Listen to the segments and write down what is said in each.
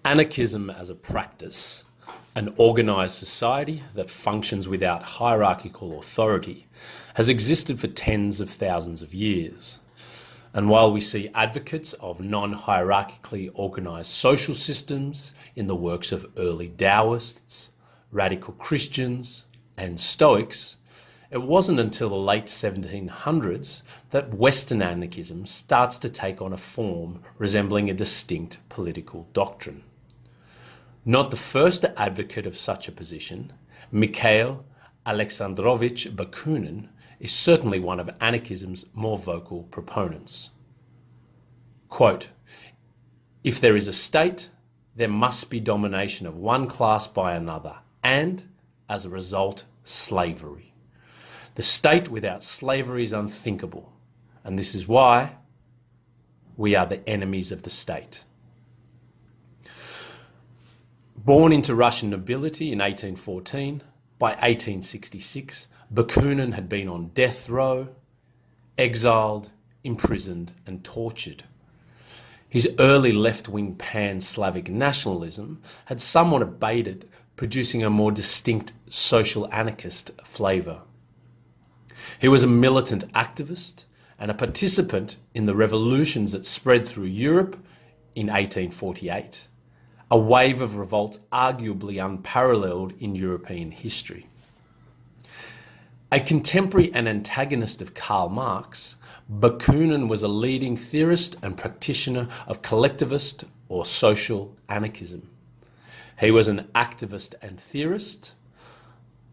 Anarchism as a practice, an organised society that functions without hierarchical authority, has existed for tens of thousands of years. And while we see advocates of non-hierarchically organised social systems in the works of early Taoists, radical Christians and Stoics, it wasn't until the late 1700s that Western anarchism starts to take on a form resembling a distinct political doctrine. Not the first advocate of such a position, Mikhail Alexandrovich Bakunin is certainly one of anarchism's more vocal proponents. Quote, "If there is a state, there must be domination of one class by another, and, as a result, slavery. The state without slavery is unthinkable, and this is why we are the enemies of the state." Born into Russian nobility in 1814, by 1866, Bakunin had been on death row, exiled, imprisoned and tortured. His early left-wing pan-Slavic nationalism had somewhat abated, producing a more distinct social anarchist flavour. He was a militant activist and a participant in the revolutions that spread through Europe in 1848. A wave of revolts arguably unparalleled in European history. A contemporary and antagonist of Karl Marx, Bakunin was a leading theorist and practitioner of collectivist or social anarchism. He was an activist and theorist,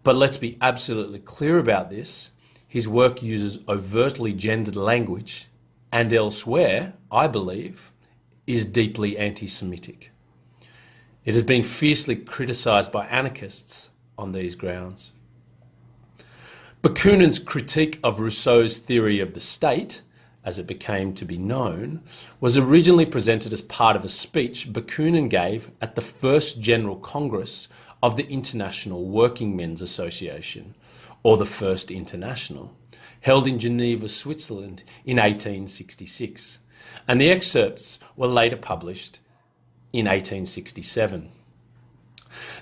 but let's be absolutely clear about this, his work uses overtly gendered language and elsewhere, I believe, is deeply anti-Semitic. It has been fiercely criticised by anarchists on these grounds. Bakunin's critique of Rousseau's theory of the state, as it became to be known, was originally presented as part of a speech Bakunin gave at the first General Congress of the International Working Men's Association, or the First International, held in Geneva, Switzerland in 1866, and the excerpts were later published in 1867.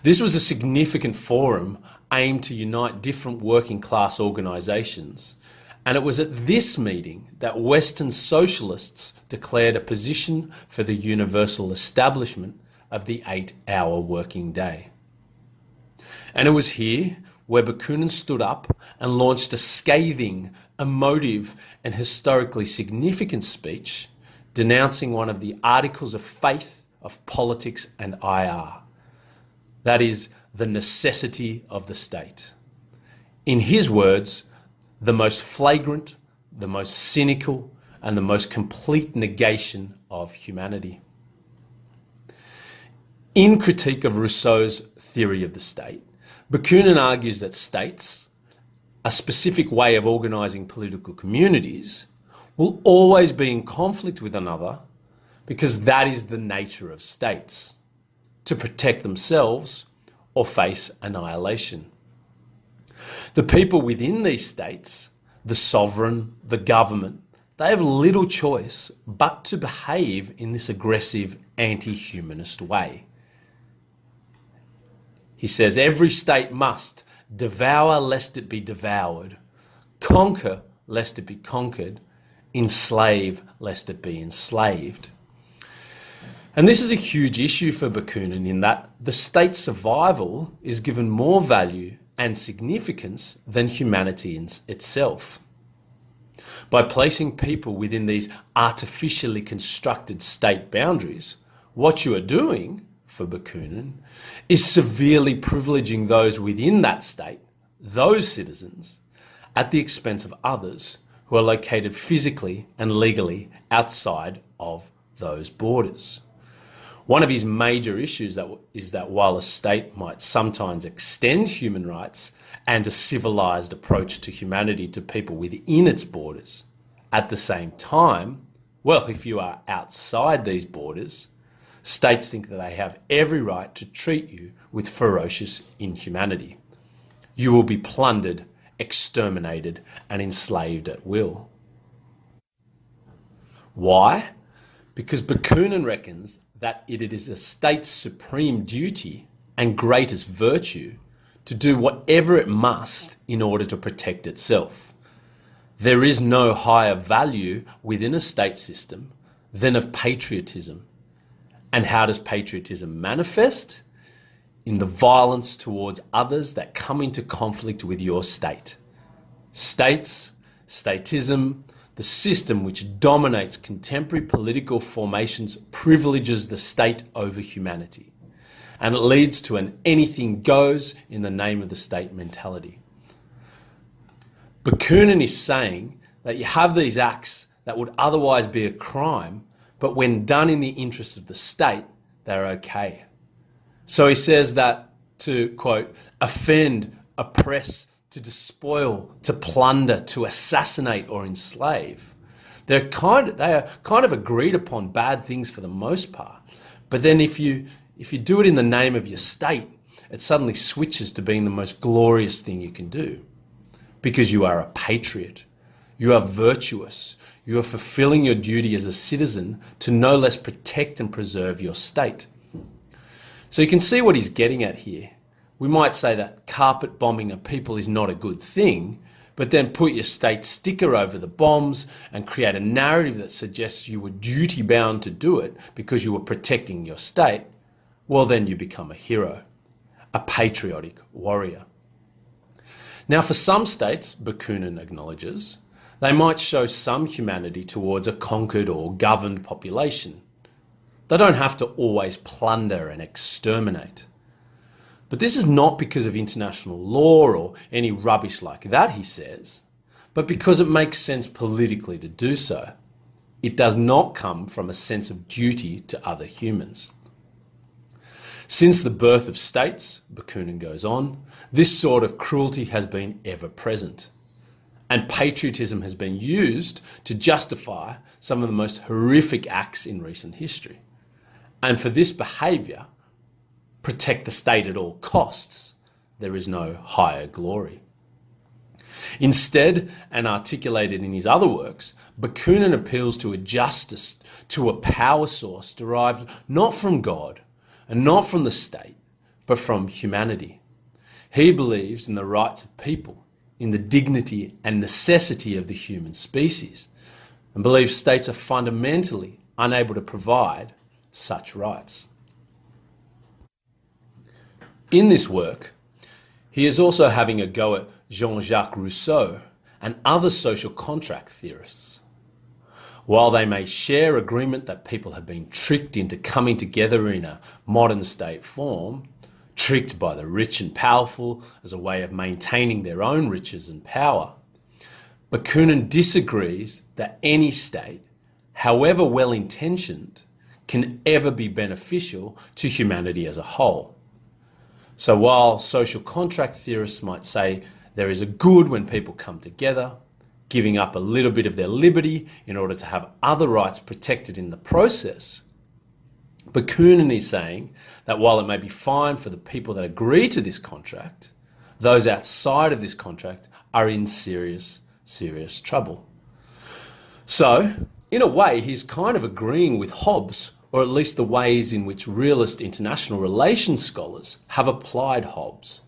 This was a significant forum aimed to unite different working class organisations, and it was at this meeting that Western socialists declared a position for the universal establishment of the 8-hour working day. And it was here where Bakunin stood up and launched a scathing, emotive and historically significant speech denouncing one of the articles of faith of politics and IR. That is, the necessity of the state. In his words, the most flagrant, the most cynical, and the most complete negation of humanity. In critique of Rousseau's theory of the state, Bakunin argues that states, a specific way of organising political communities, will always be in conflict with another because that is the nature of states, to protect themselves or face annihilation. The people within these states, the sovereign, the government, they have little choice but to behave in this aggressive anti-humanist way. He says, every state must devour lest it be devoured, conquer lest it be conquered, enslave lest it be enslaved. And this is a huge issue for Bakunin in that the state's survival is given more value and significance than humanity itself. By placing people within these artificially constructed state boundaries, what you are doing, for Bakunin, is severely privileging those within that state, those citizens, at the expense of others who are located physically and legally outside of those borders. One of his major issues is that while a state might sometimes extend human rights and a civilised approach to humanity to people within its borders, at the same time, well, if you are outside these borders, states think that they have every right to treat you with ferocious inhumanity. You will be plundered, exterminated, and enslaved at will. Why? Because Bakunin reckons that it is a state's supreme duty and greatest virtue to do whatever it must in order to protect itself. There is no higher value within a state system than of patriotism. And how does patriotism manifest? In the violence towards others that come into conflict with your state. States, statism, the system which dominates contemporary political formations privileges the state over humanity. And it leads to an anything goes in the name of the state mentality. Bakunin is saying that you have these acts that would otherwise be a crime, but when done in the interest of the state, they're okay. So he says that to, quote, offend, oppress, to despoil, to plunder, to assassinate or enslave, they are kind of agreed upon bad things for the most part. But then if you do it in the name of your state, it suddenly switches to being the most glorious thing you can do. Because you are a patriot, you are virtuous, you are fulfilling your duty as a citizen to no less protect and preserve your state. So you can see what he's getting at here. We might say that carpet bombing a people is not a good thing, but then put your state sticker over the bombs and create a narrative that suggests you were duty bound to do it because you were protecting your state. Well, then you become a hero, a patriotic warrior. Now, for some states, Bakunin acknowledges, they might show some humanity towards a conquered or governed population. They don't have to always plunder and exterminate. But this is not because of international law or any rubbish like that, he says, but because it makes sense politically to do so. It does not come from a sense of duty to other humans. Since the birth of states, Bakunin goes on, this sort of cruelty has been ever present. And patriotism has been used to justify some of the most horrific acts in recent history. And for this behaviour, protect the state at all costs, there is no higher glory. Instead, and articulated in his other works, Bakunin appeals to a justice, to a power source derived not from God and not from the state, but from humanity. He believes in the rights of people, in the dignity and necessity of the human species, and believes states are fundamentally unable to provide such rights. In this work, he is also having a go at Jean-Jacques Rousseau and other social contract theorists. While they may share agreement that people have been tricked into coming together in a modern state form, tricked by the rich and powerful as a way of maintaining their own riches and power, Bakunin disagrees that any state, however well-intentioned, can ever be beneficial to humanity as a whole. So while social contract theorists might say there is a good when people come together, giving up a little bit of their liberty in order to have other rights protected in the process, Bakunin is saying that while it may be fine for the people that agree to this contract, those outside of this contract are in serious, serious trouble. So, in a way, he's kind of agreeing with Hobbes, or at least the ways in which realist international relations scholars have applied Hobbes.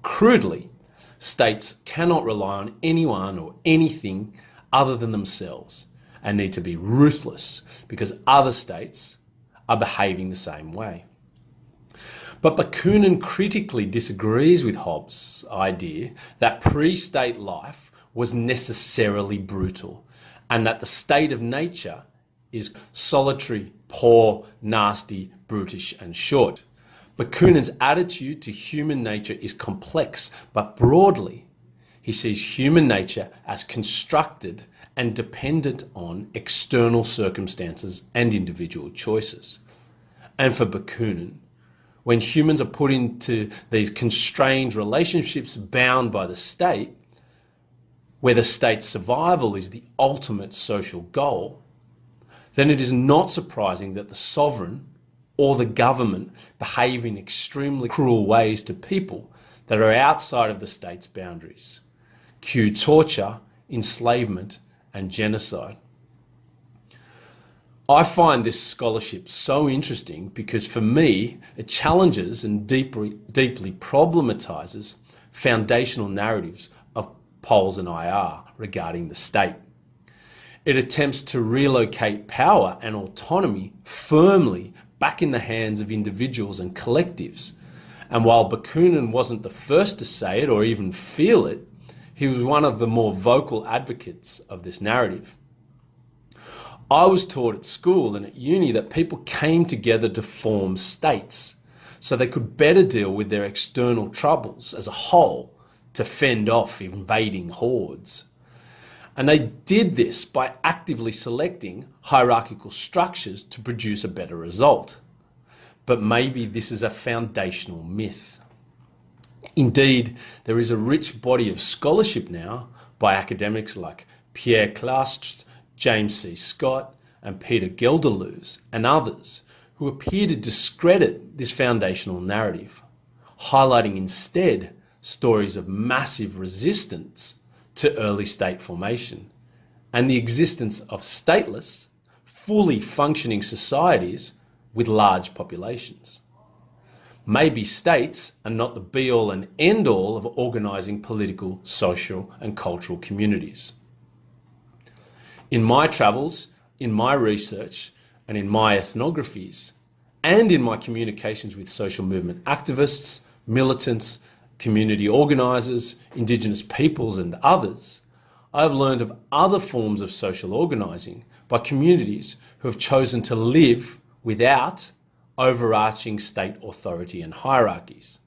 Crudely, states cannot rely on anyone or anything other than themselves and need to be ruthless because other states are behaving the same way. But Bakunin critically disagrees with Hobbes' idea that pre-state life was necessarily brutal and that the state of nature is solitary, poor, nasty, brutish and short. Bakunin's attitude to human nature is complex, but broadly, he sees human nature as constructed and dependent on external circumstances and individual choices. And for Bakunin, when humans are put into these constrained relationships bound by the state, where the state's survival is the ultimate social goal, then it is not surprising that the sovereign or the government behave in extremely cruel ways to people that are outside of the state's boundaries. Cue torture, enslavement, and genocide. I find this scholarship so interesting because for me, it challenges and deeply problematizes foundational narratives of polls and IR regarding the state. It attempts to relocate power and autonomy firmly back in the hands of individuals and collectives. And while Bakunin wasn't the first to say it or even feel it, he was one of the more vocal advocates of this narrative. I was taught at school and at uni that people came together to form states so they could better deal with their external troubles as a whole, to fend off invading hordes. And they did this by actively selecting hierarchical structures to produce a better result. But maybe this is a foundational myth. Indeed, there is a rich body of scholarship now by academics like Pierre Clastres, James C. Scott, and Peter Gelderloos, and others, who appear to discredit this foundational narrative, highlighting instead stories of massive resistance to early state formation and the existence of stateless, fully functioning societies with large populations. Maybe states are not the be-all and end-all of organising political, social and cultural communities. In my travels, in my research, and in my ethnographies, and in my communications with social movement activists, militants, community organisers, Indigenous peoples and others, I have learned of other forms of social organising by communities who have chosen to live without overarching state authority and hierarchies.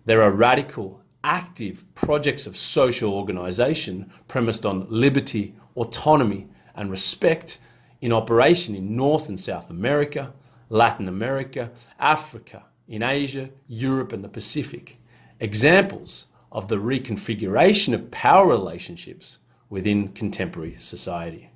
There are radical, active projects of social organisation premised on liberty, autonomy and respect in operation in North and South America, Latin America, Africa, in Asia, Europe and the Pacific. Examples of the reconfiguration of power relationships within contemporary society.